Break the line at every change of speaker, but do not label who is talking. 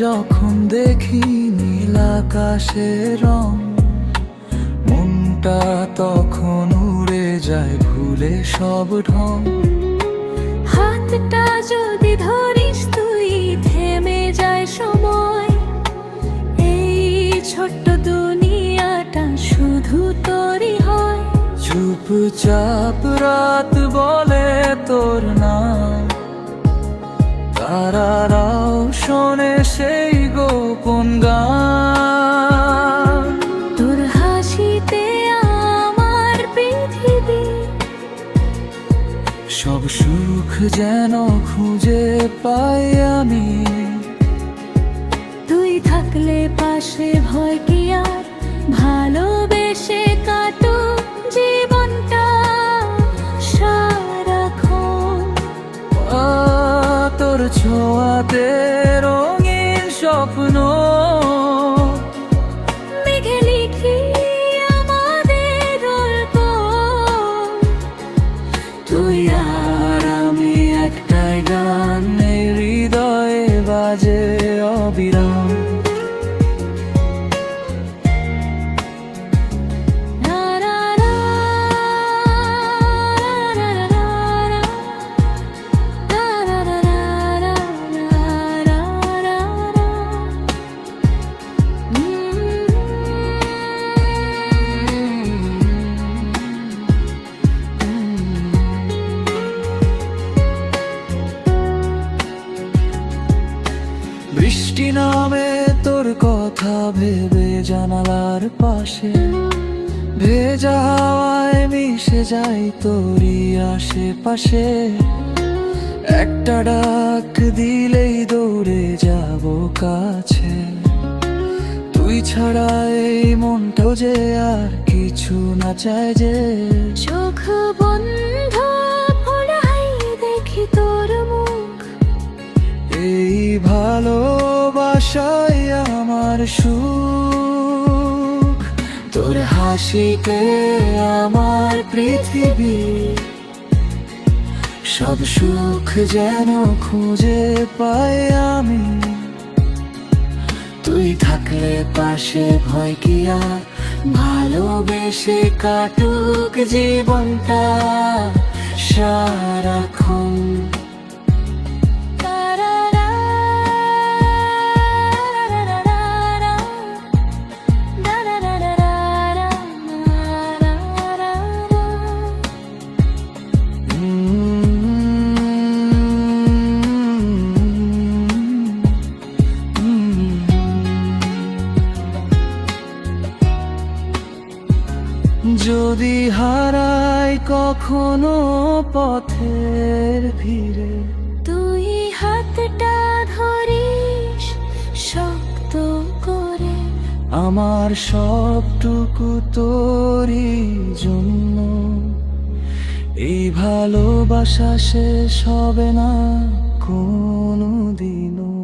যখন দেখি নীল আকাশের রং, মনটা তখন উড়ে যায় ভুলে সব ঢং।
হাতটা যদি ধরিস তুই থেমে যায় সময়, এই ছোট্ট দুনিয়াটা শুধু তোরই হয়।
চুপচাপ রাত বলে তোর নাম, তারারাও শোনে সেই গোপন গান।
তোর হাসিতে আমার পৃথিবী,
সব সুখ যেন খুঁজে পাই আমি।
তুই থাকলে পাশে ভয় কি আর, ভালোবেসে কাটুক জীবনটা সারাক্ষণ।
তোর ছোঁয়াতে রঙিন স্বপ্ন,
মেঘে লিখি আমাদের গল্প।
তুই আর আমি একটাই গান, এই হৃদয়ে বাজে অবিরাম। বৃষ্টি নামে তোর কথা ভেবে জানালার পাশে, ভেজা হাওয়ায় মিশে যাই তোরই আশেপাশে। একটা ডাক দিলেই দৌড়ে যাব কাছে, তুই ছাড়া এই মনটাও যে আর কিছু না চায় যে।
চোখ বন্ধ পড়াই দেখি তোর মুখ,
এই ভালোবাসাই আমার সুখ। তোর হাসিতে আমার পৃথিবী, সব সুখ যেন খুঁজে পাই আমি। তুই থাকলে পাশে ভয় কি আর, ভালোবেসে কাটুক জীবনটা সারাক্ষণ। যদি হারাই কখনো পথের ভিড়ে,
তুই হাতটা ধরিস শক্ত করে।
আমার সবটুকু তোরই জন্য। এই ভালোবাসা শেষ হবে না কোনো দিনও।